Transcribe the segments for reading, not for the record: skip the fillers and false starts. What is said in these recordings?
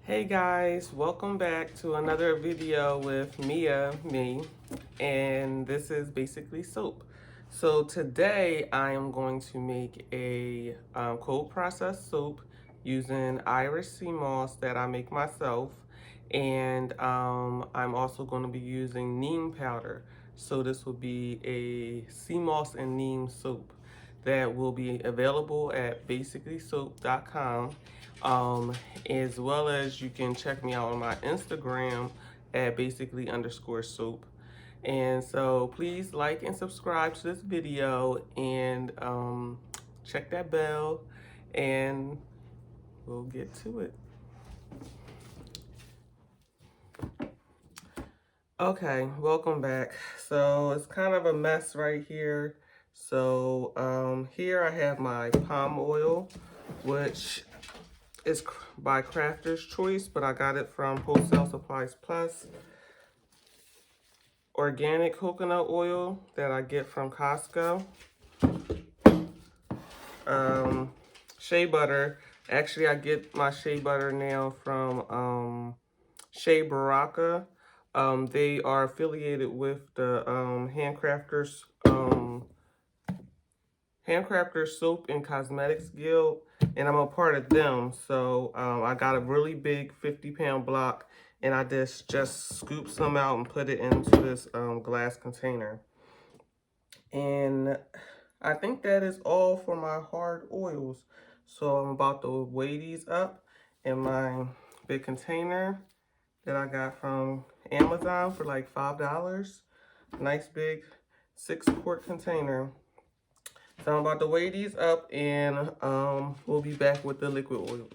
Hey guys, welcome back to another video with me, and this is basically soap. So today I am going to make a cold processed soap using Irish sea moss that I make myself, and I'm also going to be using neem powder. So this will be a sea moss and neem soap that will be available at basicallysoap.com, um, as well as you can check me out on my Instagram at basically_soap. And so please like and subscribe to this video, and check that bell, and we'll get to it. Okay, welcome back. So it's kind of a mess right here. So here I have my palm oil, which is by Crafter's Choice, but I got it from Wholesale Supplies Plus. Organic coconut oil that I get from Costco. Shea butter. Actually, I get my shea butter now from Shea Baraka. They are affiliated with the Handcrafters Soap and Cosmetics Guild, and I'm a part of them. So I got a really big 50-pound block, and I just scoop some out and put it into this glass container. And I think that is all for my hard oils. So I'm about to weigh these up in my big container that I got from Amazon for like $5. Nice big 6-quart container. So I'm about to weigh these up, and we'll be back with the liquid oils.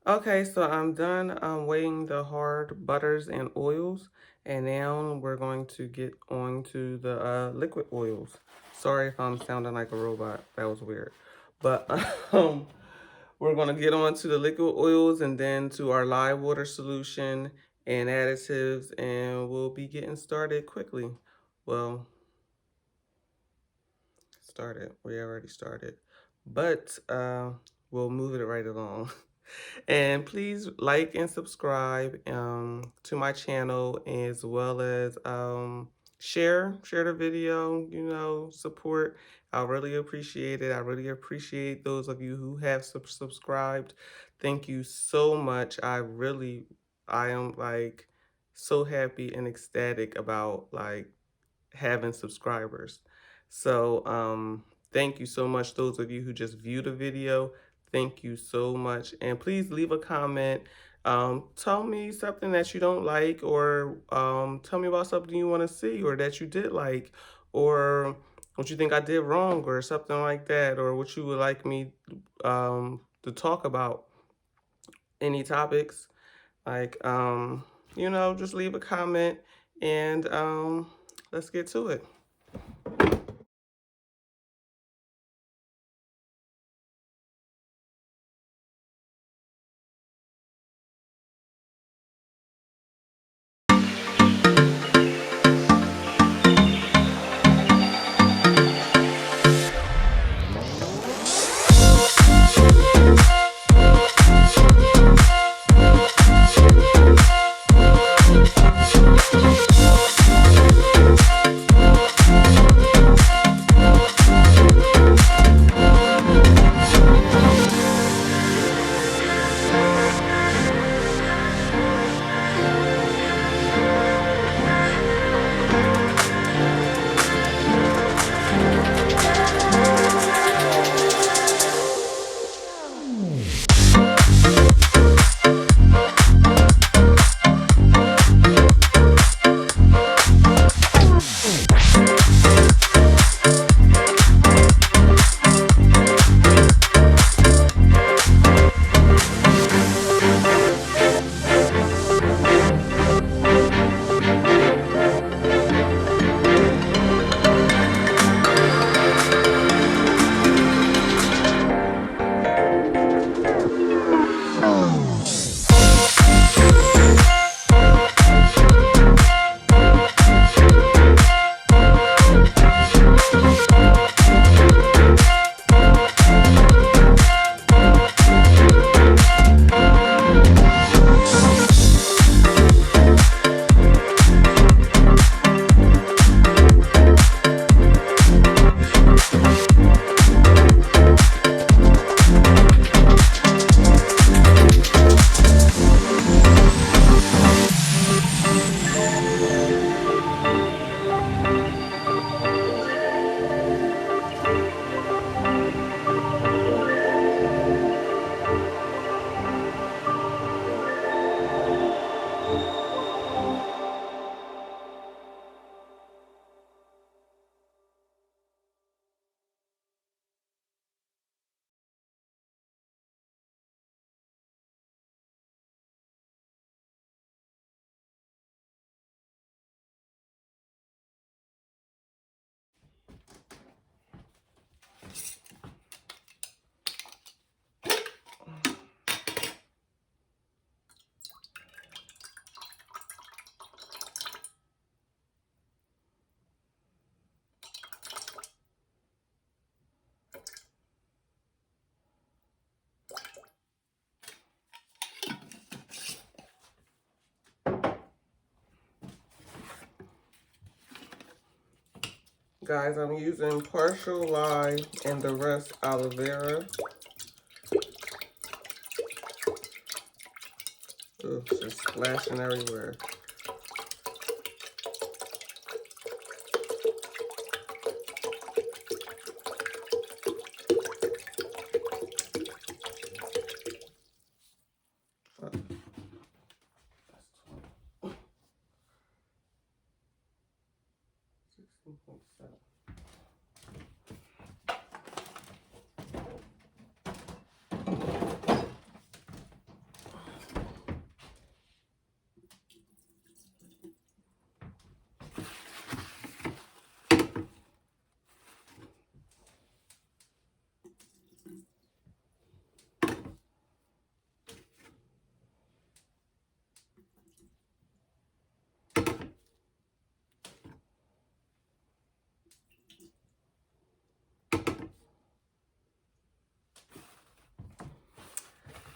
Okay, so I'm done weighing the hard butters and oils, and now we're going to get on to the liquid oils. Sorry if I'm sounding like a robot. That was weird. But um, we're going to get on to the liquid oils and then to our lye water solution and additives, and we'll be getting started quickly. Well, started. We already started. But we'll move it right along. And please like and subscribe to my channel, as well as share the video, support. I really appreciate it. I really appreciate those of you who have subscribed. Thank you so much. I am like so happy and ecstatic about like having subscribers. So thank you so much, those of you who just viewed the video. Thank you so much. And please leave a comment. Tell me something that you don't like, or tell me about something you want to see, or that you did like, or what you think I did wrong, or something like that, or what you would like me to talk about. Any topics, like, just leave a comment, and let's get to it. Guys, I'm using partial lye and the rest aloe vera. Ugh, it's just splashing everywhere.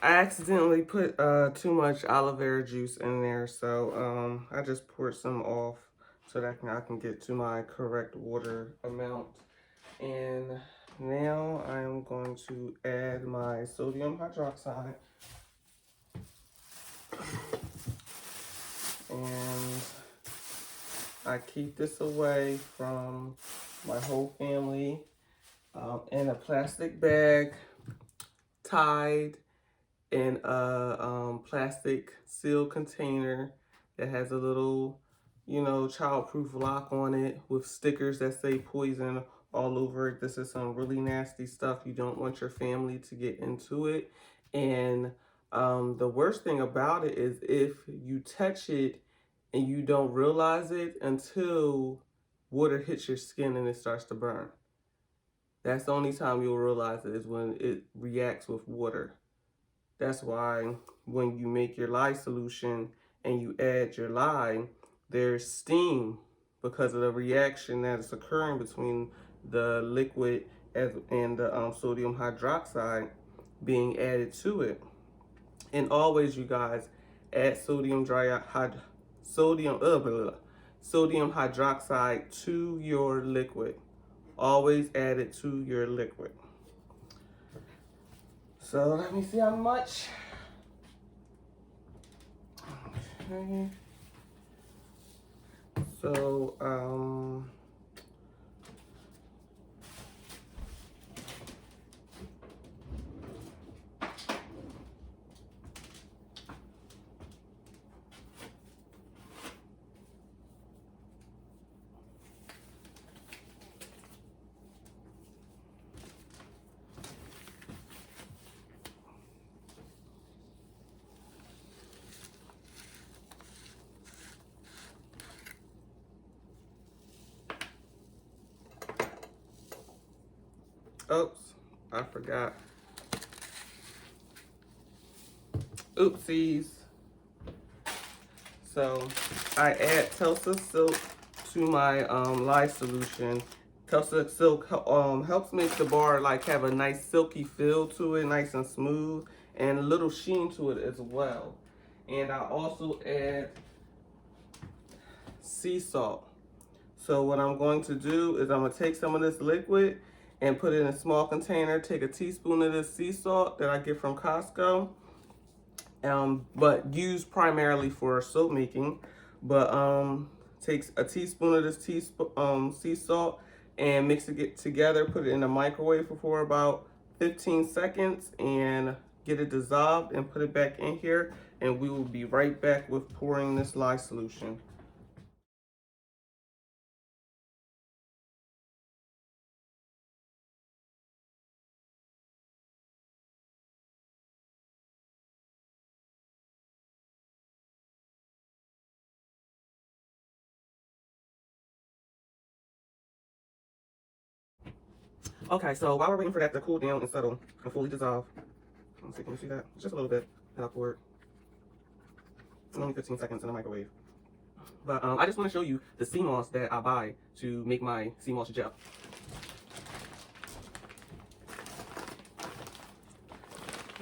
I accidentally put too much aloe vera juice in there, so I just poured some off so that I can get to my correct water amount. And now I'm going to add my sodium hydroxide. And I keep this away from my whole family in a plastic bag, tied in a plastic sealed container that has a little, you know, childproof lock on it with stickers that say poison all over it. This is some really nasty stuff. You don't want your family to get into it. And the worst thing about it is if you touch it and you don't realize it until water hits your skin and it starts to burn. That's the only time you'll realize it, is when it reacts with water. That's why when you make your lye solution and you add your lye, there's steam because of the reaction that is occurring between the liquid and the sodium hydroxide being added to it. And always, you guys, add sodium hydroxide to your liquid. Always add it to your liquid. So let me see how much. Okay. So, oops, I forgot. Oopsies. So I add Tulsa Silk to my lye solution. Tulsa Silk helps make the bar like have a nice silky feel to it, nice and smooth, and a little sheen to it as well. And I also add sea salt. So what I'm going to do is I'm going to take some of this liquid and put it in a small container, take a teaspoon of this sea salt that I get from Costco, but used primarily for soap making. But takes a teaspoon of this sea salt and mix it together, put it in the microwave for about 15 seconds and get it dissolved and put it back in here. And we will be right back with pouring this lye solution. Okay, so while we're waiting for that to cool down and settle and fully dissolve, let's see, can you see that? Just a little bit that I poured. Only 15 seconds in the microwave. But I just want to show you the sea moss that I buy to make my sea moss gel.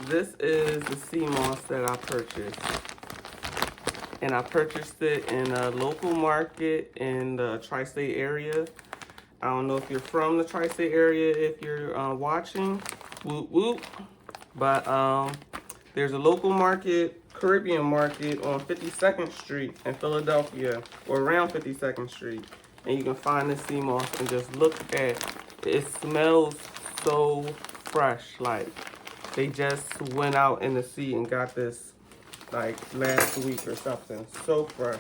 This is the sea moss that I purchased. And I purchased it in a local market in the tri-state area. I don't know if you're from the tri-state area if you're watching. Whoop whoop. But there's a local market, Caribbean market on 52nd Street in Philadelphia, or around 52nd Street. And you can find this sea moss and just look at it. It smells so fresh. Like they just went out in the sea and got this like last week or something. So fresh.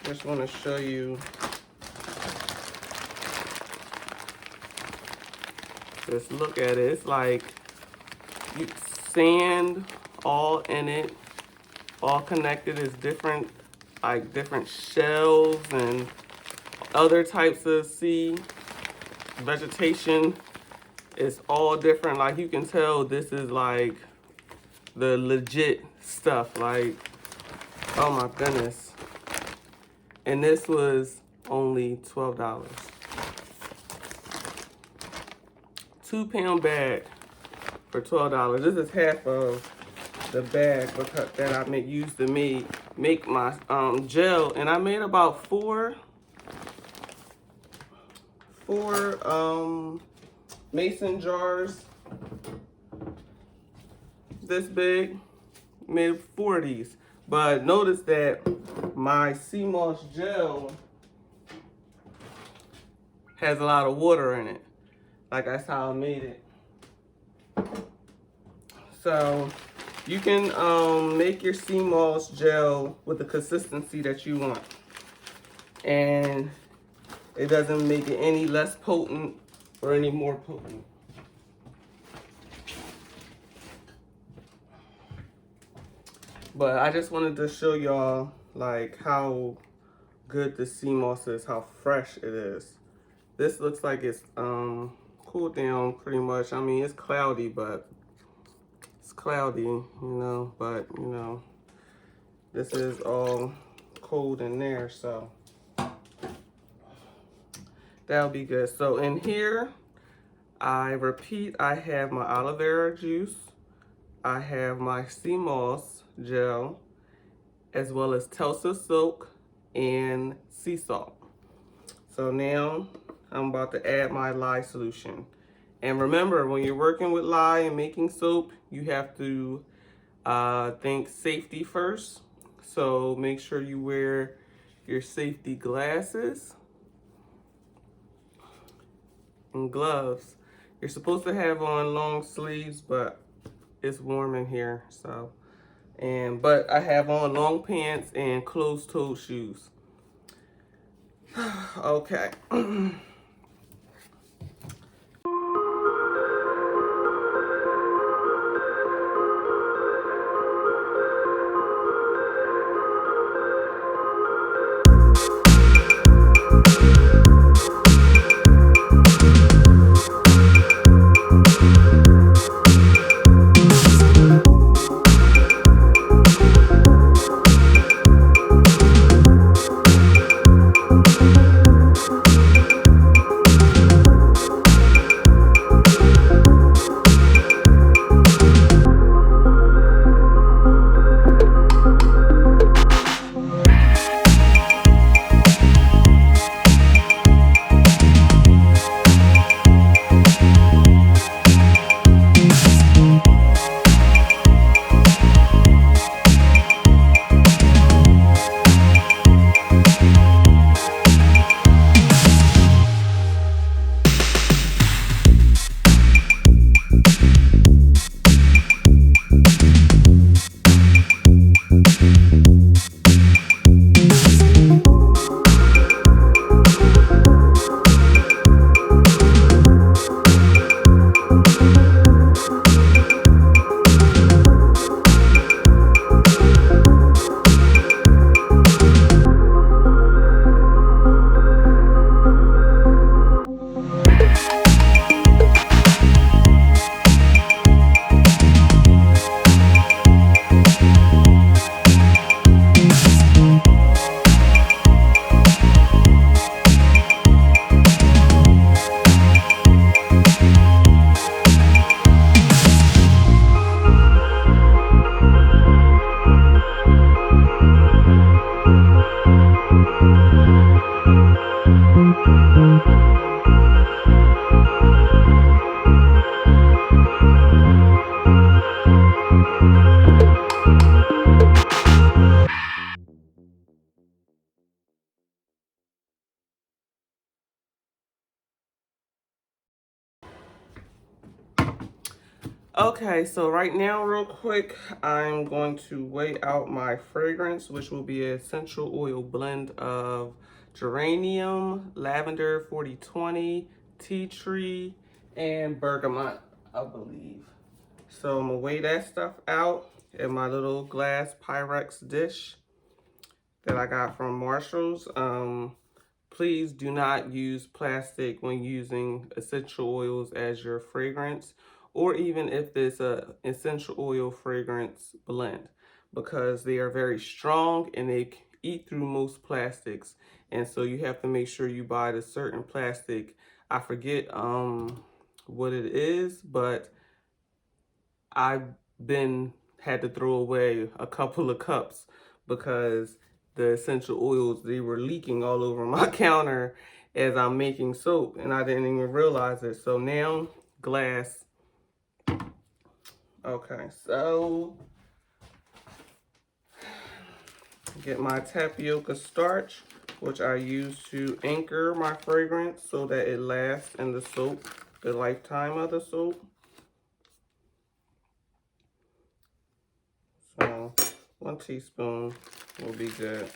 Just want to show you. Just look at it. It's like sand all in it, all connected. It's different, like different shells and other types of sea vegetation. It's all different. Like you can tell this is like the legit stuff. Like, oh my goodness. And this was only $12. 2-pound bag for $12. This is half of the bag because that I use to make my gel, and I made about four mason jars this big. Made 4 of these, but notice that my sea moss gel has a lot of water in it. Like, that's how I made it. So you can make your sea moss gel with the consistency that you want, and it doesn't make it any less potent or any more potent. But I just wanted to show y'all like how good the sea moss is, how fresh it is. This looks like it's cooled down pretty much. I mean, it's cloudy, but it's cloudy, you know, but you know, this is all cold in there, so that'll be good. So in here, I repeat, I have my aloe vera juice, I have my sea moss gel, as well as Tulsa soak and sea salt. So now I'm about to add my lye solution. And remember, when you're working with lye and making soap, you have to think safety first. So make sure you wear your safety glasses and gloves. You're supposed to have on long sleeves, but it's warm in here, so. But I have on long pants and closed-toed shoes. Okay. Okay, so right now, real quick, I'm going to weigh out my fragrance, which will be an essential oil blend of geranium, lavender 4020, tea tree, and bergamot, I believe. So I'm gonna weigh that stuff out in my little glass Pyrex dish that I got from Marshall's. Please do not use plastic when using essential oils as your fragrance, or even if it's a essential oil fragrance blend, because they are very strong and they eat through most plastics. And so you have to make sure you buy the certain plastic. I forget what it is, but I've had to throw away a couple of cups because the essential oils, they were leaking all over my counter as I'm making soap, and I didn't even realize it. So now, glass. Okay, so get my tapioca starch, which I use to anchor my fragrance so that it lasts in the soap, the lifetime of the soap. So 1 teaspoon will be good.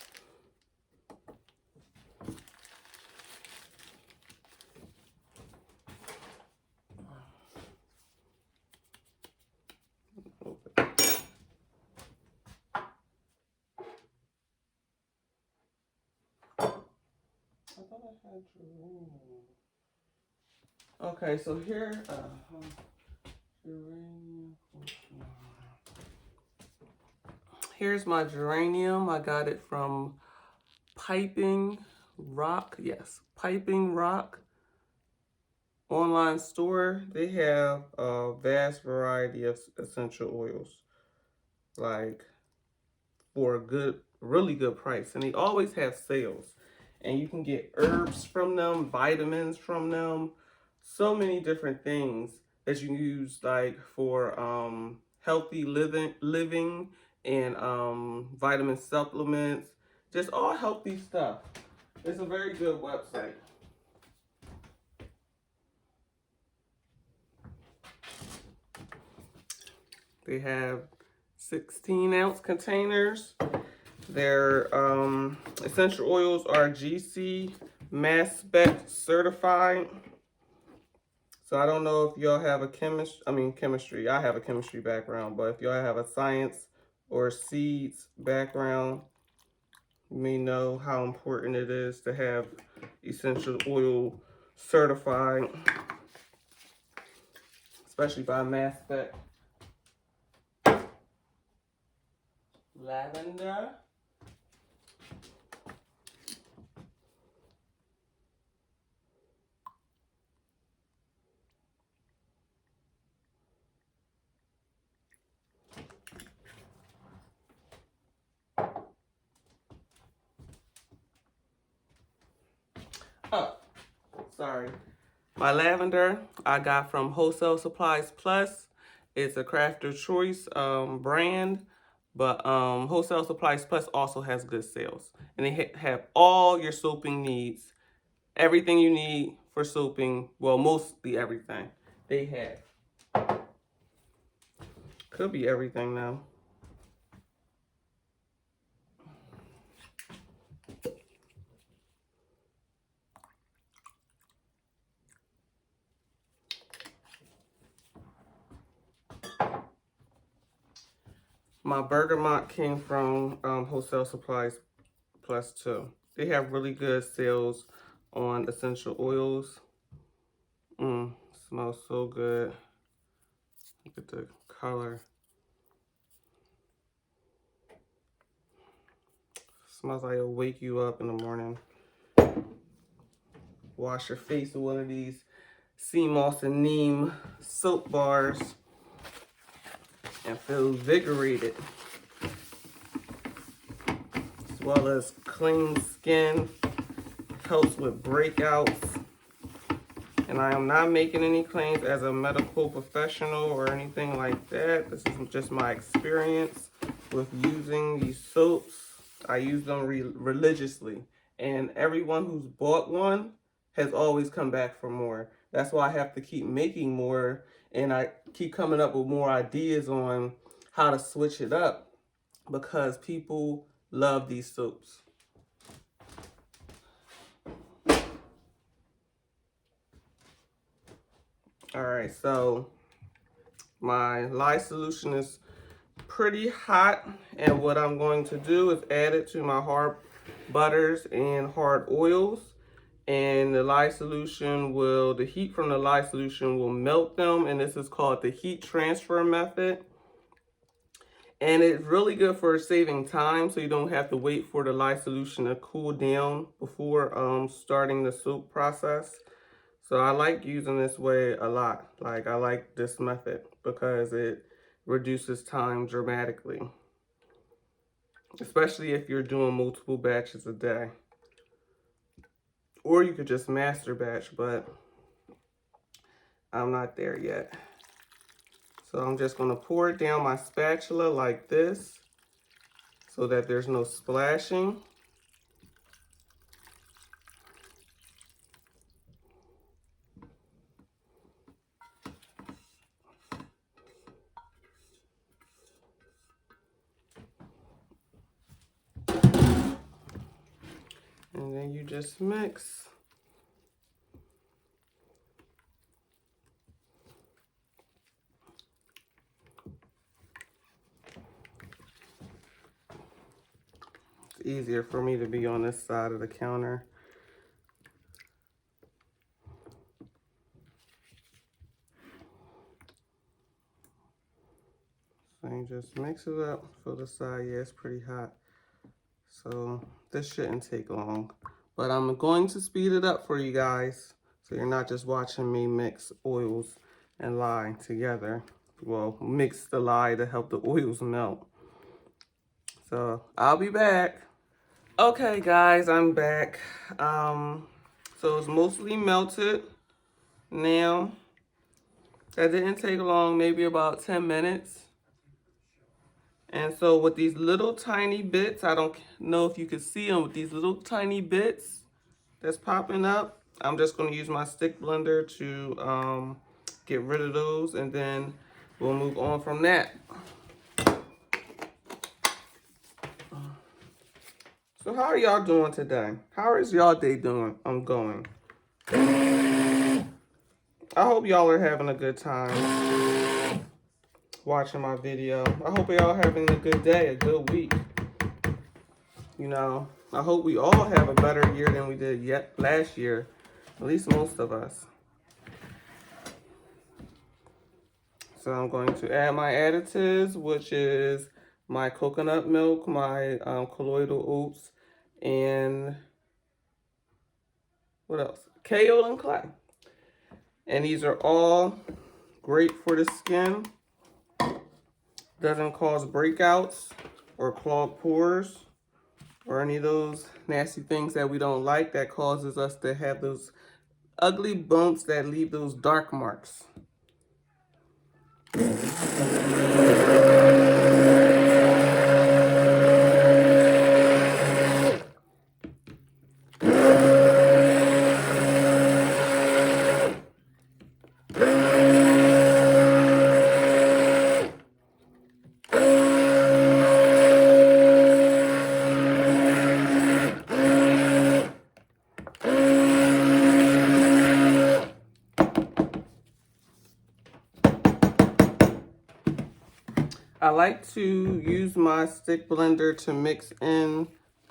I thought I had geranium. Okay, so here, geranium. Here's my geranium. I got it from Piping Rock. Yes, Piping Rock online store. They have a vast variety of essential oils, like for a good, really good price. And they always have sales. And you can get herbs from them, vitamins from them, so many different things that you can use like for healthy living and vitamin supplements, just all healthy stuff. It's a very good website. They have 16-ounce containers. Their essential oils are GC Mass Spec certified. So I don't know if y'all have a chemistry. I have a chemistry background, but if y'all have a science or seeds background, you may know how important it is to have essential oil certified, especially by Mass Spec. Lavender. Oh, sorry. My lavender I got from Wholesale Supplies Plus. It's a Crafter Choice brand, but Wholesale Supplies Plus also has good sales. And they have all your soaping needs. Everything you need for soaping, well, mostly everything they have. Could be everything now. My bergamot came from Wholesale Supplies Plus too. They have really good sales on essential oils. Smells so good. Look at the color. Smells like it'll wake you up in the morning. Wash your face with one of these sea moss and neem soap bars and feel invigorated, as well as clean skin, helps with breakouts. And I am not making any claims as a medical professional or anything like that. This is just my experience with using these soaps. I use them religiously, and everyone who's bought one has always come back for more. That's why I have to keep making more, and I keep coming up with more ideas on how to switch it up because people love these soaps. All right, so my lye solution is pretty hot, and what I'm going to do is add it to my hard butters and hard oils, and the heat from the lye solution will melt them, and this is called the heat transfer method. And it's really good for saving time, so you don't have to wait for the lye solution to cool down before starting the soap process. So I like using this way a lot. Like, I like this method because it reduces time dramatically, especially if you're doing multiple batches a day. Or you could just master batch, but I'm not there yet. So I'm just going to pour it down my spatula like this so that there's no splashing. And then you just mix. It's easier for me to be on this side of the counter. So you just mix it up. For the side, yeah, it's pretty hot. So this shouldn't take long. But I'm going to speed it up for you guys, so you're not just watching me mix oils and lye together. Well, mix the lye to help the oils melt. So I'll be back. Okay guys, I'm back. So it's mostly melted now. That didn't take long, maybe about 10 minutes. And so with these little tiny bits, I don't know if you can see them, with these little tiny bits that's popping up, I'm just going to use my stick blender to get rid of those, and then we'll move on from that. So how are y'all doing today? How is y'all day doing? I'm going. I hope y'all are having a good time watching my video. I hope y'all having a good day, a good week. You know, I hope we all have a better year than we did last year. At least most of us. So I'm going to add my additives, which is my coconut milk, my colloidal oats, and what else? Kale and clay. And these are all great for the skin. Doesn't cause breakouts or clogged pores or any of those nasty things that we don't like that causes us to have those ugly bumps that leave those dark marks. I like to use my stick blender to mix in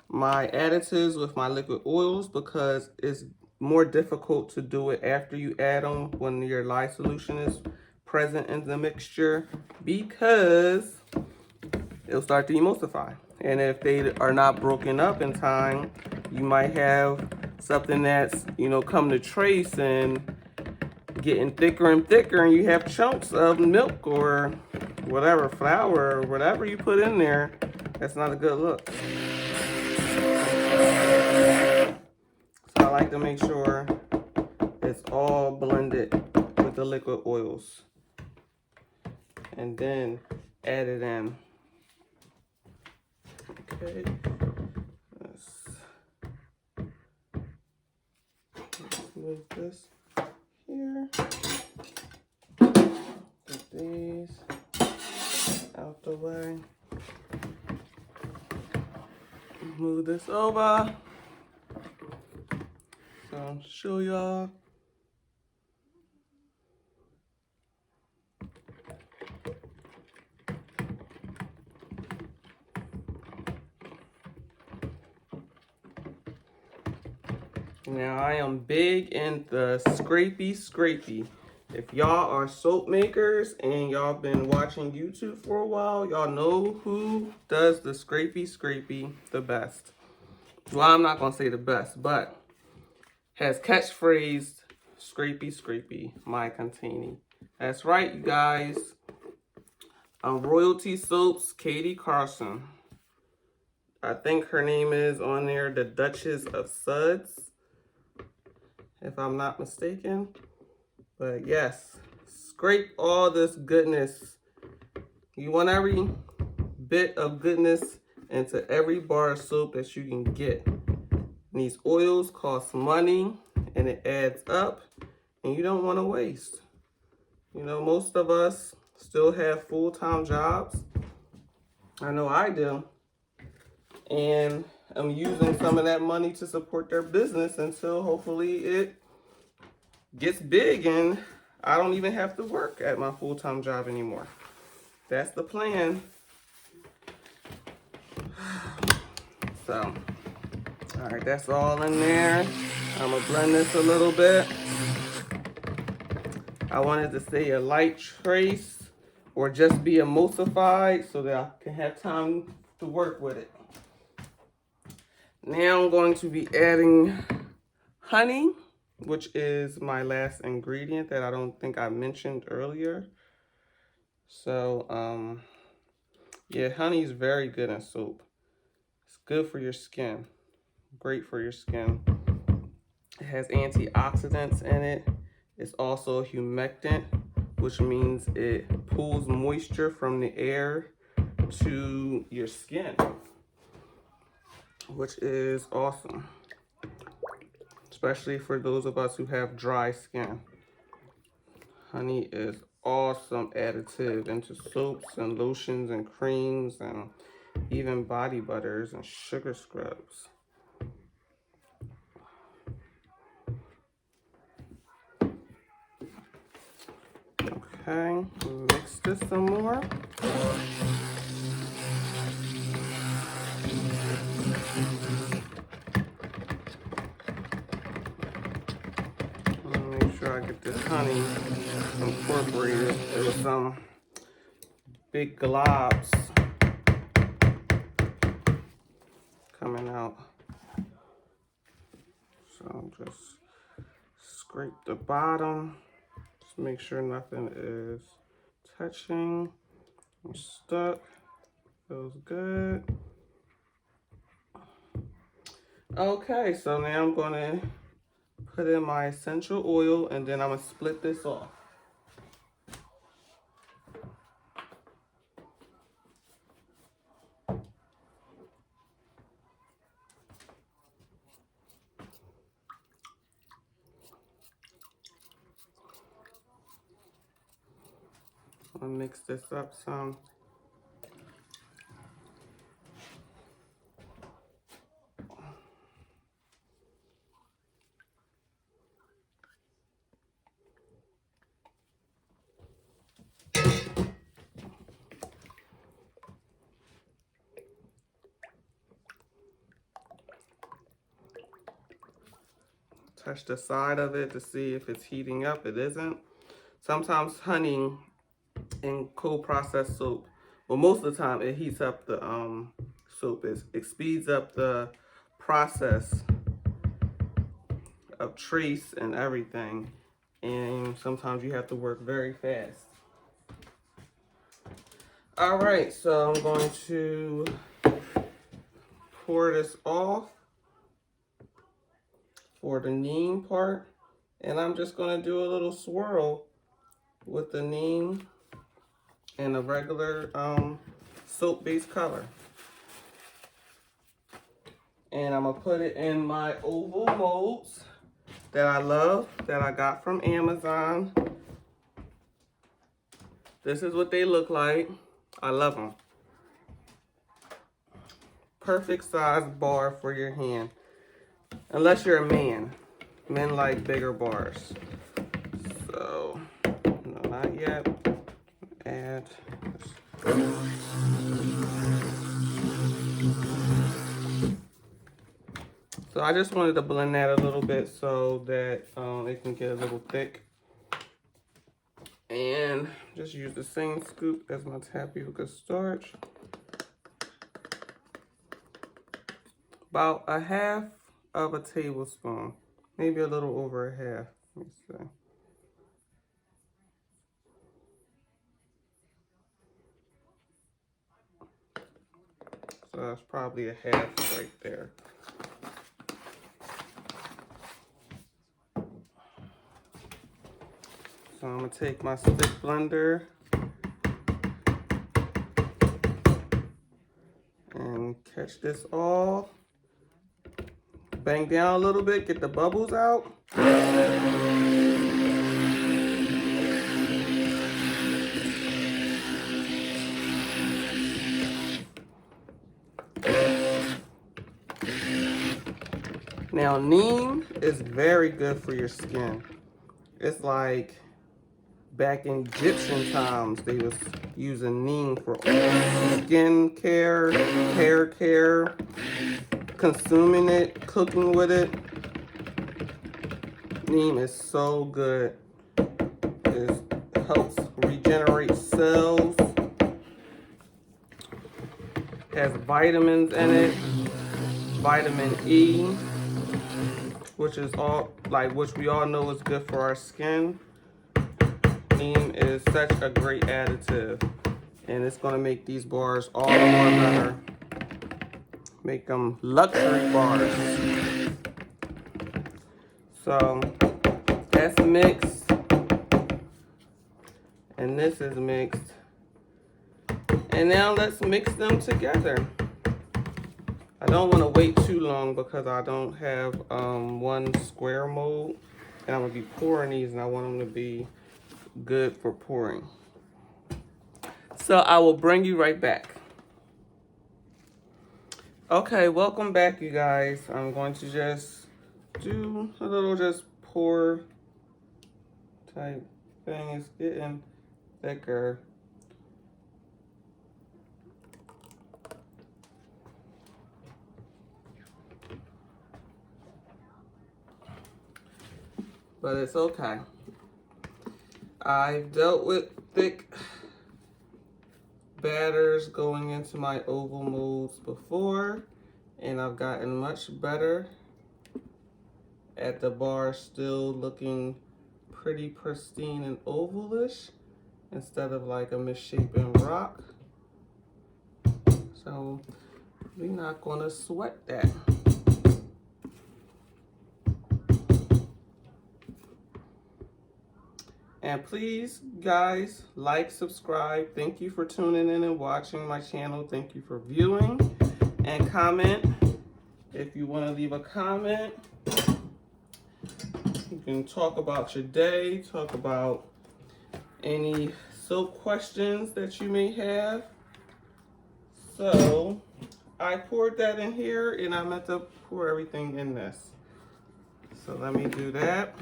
my additives with my liquid oils because it's more difficult to do it after you add them when your lye solution is present in the mixture, because it'll start to emulsify. And if they are not broken up in time, you might have something that's, you know, come to trace and getting thicker and thicker, and you have chunks of milk or whatever, flour or whatever you put in there. That's not a good look. So I like to make sure it's all blended with the liquid oils and then add it in. Okay, let's move this here. Get these out the way. Move this over. So I'll show y'all. Now I am big in the scrapey. If y'all are soap makers and y'all been watching YouTube for a while, y'all know who does the scrapey the best. Well, I'm not gonna say the best, but has catchphrase scrapey, my containing. That's right, you guys. Royalty Soaps, Katie Carson. I think her name is on there, the Duchess of Suds, if I'm not mistaken. But yes, scrape all this goodness. You want every bit of goodness into every bar of soap that you can get. And these oils cost money and it adds up and you don't want to waste. You know, most of us still have full-time jobs. I know I do. And I'm using some of that money to support their business until hopefully it gets big and I don't even have to work at my full-time job anymore. That's the plan. So, all right, that's all in there. I'm gonna blend this a little bit. I wanted to say a light trace or just be emulsified so that I can have time to work with it. Now I'm going to be adding honey, which is my last ingredient that I don't think I mentioned earlier. So, yeah, honey is very good in soap. It's good for your skin, great for your skin. It has antioxidants in it. It's also a humectant, which means it pulls moisture from the air to your skin, which is awesome, especially for those of us who have dry skin. Honey is awesome additive into soaps and lotions and creams and even body butters and sugar scrubs. Okay, mix this some more. Make sure I get this honey incorporated. There's some big globs coming out. So just scrape the bottom. Just make sure nothing is touching or stuck. Feels good. Okay, so now I'm gonna put in my essential oil and then I'm gonna split this off. I'll mix this up some. Touch the side of it to see if it's heating up. It isn't. Sometimes honey in cold processed soap, well, most of the time it heats up the soap. It speeds up the process of trace and everything, and sometimes you have to work very fast. All right, so I'm going to pour this off for the neem part, and I'm just going to do a little swirl with the neem and a regular soap-based color. And I'm going to put it in my oval molds that I love, that I got from Amazon. This is what they look like. I love them. Perfect size bar for your hand. Unless you're a man. Men like bigger bars. So, no, not yet. Add this. So I just wanted to blend that a little bit so that it can get a little thick. And just use the same scoop as my tapioca starch. About a half of a tablespoon. Maybe a little over a half. Let me see. So that's probably a half right there. So I'm gonna take my stick blender and catch this all. Bang down a little bit, get the bubbles out. Now, neem is very good for your skin. It's like back in Egyptian times, they was using neem for all skin care, hair care, consuming it, cooking with it. Neem is so good. It helps regenerate cells. Has vitamins in it. Vitamin E, which is which we all know is good for our skin. Neem is such a great additive, and it's gonna make these bars all the more better. Make them luxury bars. So that's mixed, and this is mixed. And now let's mix them together. I don't want to wait too long because I don't have one square mold, and I'm gonna be pouring these, and I want them to be good for pouring. So I will bring you right back. Okay, welcome back, you guys. I'm going to just do a little just pour type thing. It's getting thicker. But it's okay. I've dealt with thick batters going into my oval molds before, and I've gotten much better at the bar still looking pretty pristine and ovalish instead of like a misshapen rock. So we're not gonna sweat that. And please, guys, like, subscribe. Thank you for tuning in and watching my channel. Thank you for viewing. And comment. If you want to leave a comment, you can talk about your day, talk about any soap questions that you may have. So, I poured that in here, and I meant to pour everything in this. So let me do that.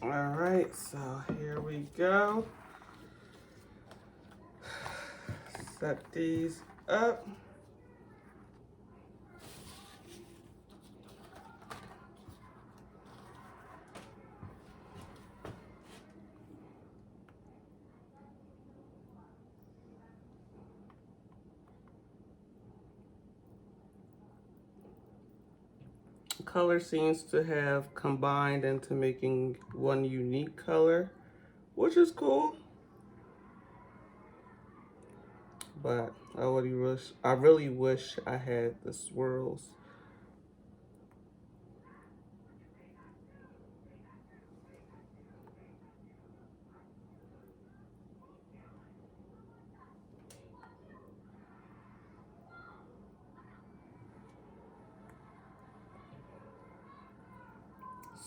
All right, so here we go. Set these up. Color seems to have combined into making one unique color, which is cool. But I really wish I had the swirls.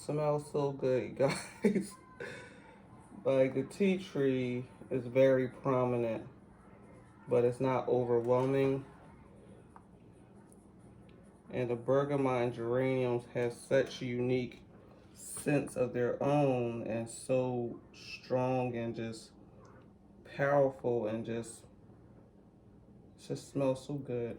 Smells so good, guys. Like the tea tree is very prominent, but it's not overwhelming. And the bergamot and geraniums have such unique scents of their own, and so strong and just powerful, and just smells so good.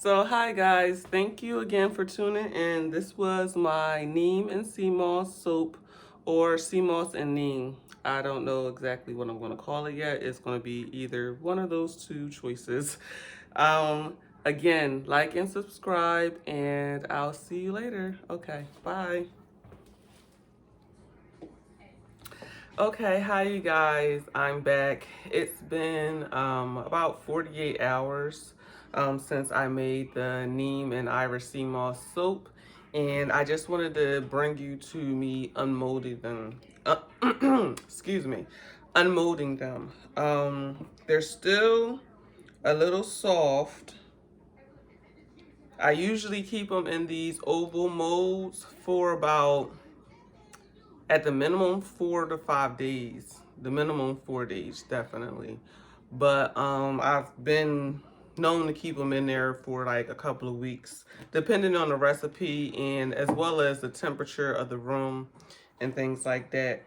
So hi guys, thank you again for tuning in. This was my neem and sea moss soap, or sea moss and neem. I don't know exactly what I'm going to call it yet. It's going to be either one of those two choices. Um, Again, like and subscribe, and I'll see you later. Okay, bye. Okay, hi you guys. I'm back. It's been about 48 hours since I made the neem and Irish sea moss soap, and I just wanted to bring you to me unmolding them. Excuse me, unmolding them. They're still a little soft. I usually keep them in these oval molds for about, at the minimum, 4 to 5 days. The minimum 4 days, definitely. But I've been known to keep them in there for like a couple of weeks, depending on the recipe and as well as the temperature of the room and things like that.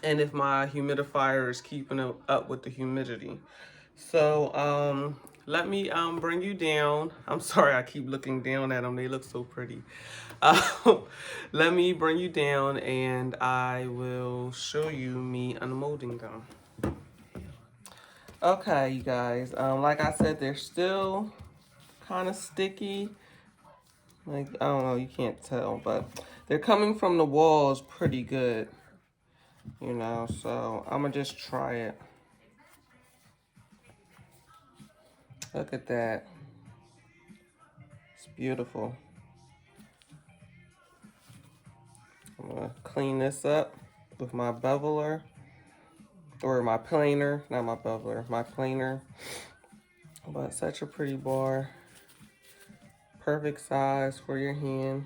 And if my humidifier is keeping up with the humidity. So let me bring you down. I'm sorry, I keep looking down at them. They look so pretty. Let me bring you down and I will show you me unmolding them. Okay, you guys, like I said, they're still kind of sticky. Like, I don't know, you can't tell, but they're coming from the walls pretty good, you know, so I'm gonna just try it. Look at that. It's beautiful. I'm gonna clean this up with my beveler, or my planer, not my beveler, my planer. But such a pretty bar. Perfect size for your hand.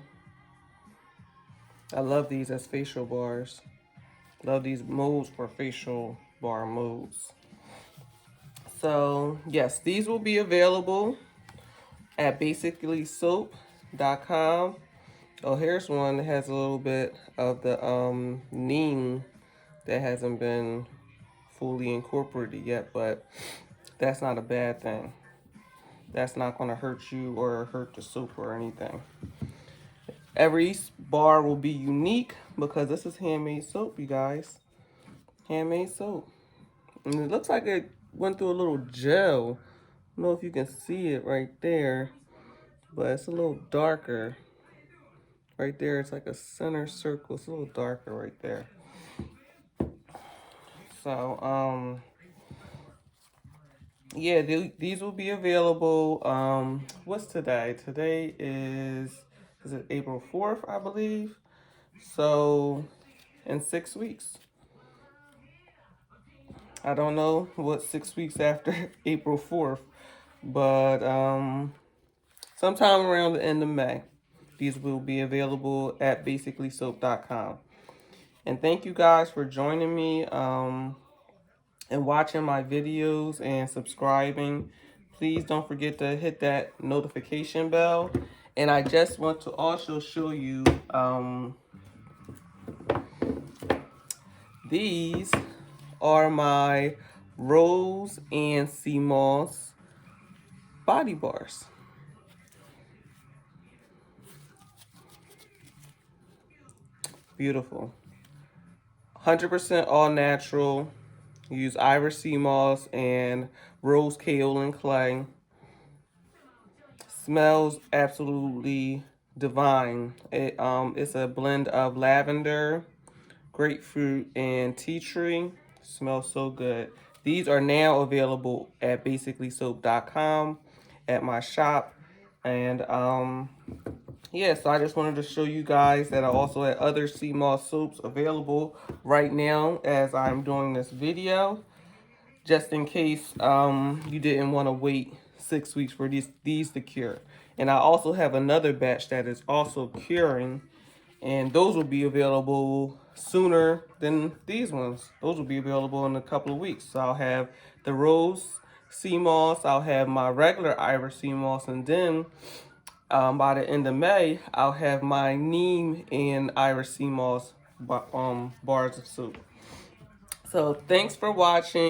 I love these as facial bars. Love these molds for facial bar molds. So yes, these will be available at basicallysoap.com. Oh, here's one that has a little bit of the neem that hasn't been fully incorporated yet, but that's not a bad thing. That's not going to hurt you or hurt the soap or anything. Every bar will be unique because this is handmade soap, you guys. Handmade soap. And it looks like it went through a little gel. I don't know if you can see it right there, but it's a little darker. Right there, it's like a center circle. It's a little darker right there. So, yeah, these will be available. What's today? Today is it April 4th, I believe. So, in 6 weeks. I don't know what 6 weeks after April 4th, but sometime around the end of May. These will be available at basicallysoap.com. And thank you guys for joining me and watching my videos and subscribing. Please don't forget to hit that notification bell. And I just want to also show you these are my rose and sea moss body bars. Beautiful. 100% all natural. Use Irish sea moss and rose kaolin clay. Smells absolutely divine. It's a blend of lavender, grapefruit, and tea tree. Smells so good. These are now available at basicallysoap.com at my shop. And yeah, so I just wanted to show you guys that I also had other sea moss soaps available right now as I'm doing this video, just in case you didn't want to wait 6 weeks for these to cure. And I also have another batch that is also curing, and those will be available sooner than these ones. Those will be available in a couple of weeks. So I'll have the rose sea moss, I'll have my regular Irish sea moss, and then by the end of May, I'll have my neem and Irish sea moss bars of soap. So thanks for watching.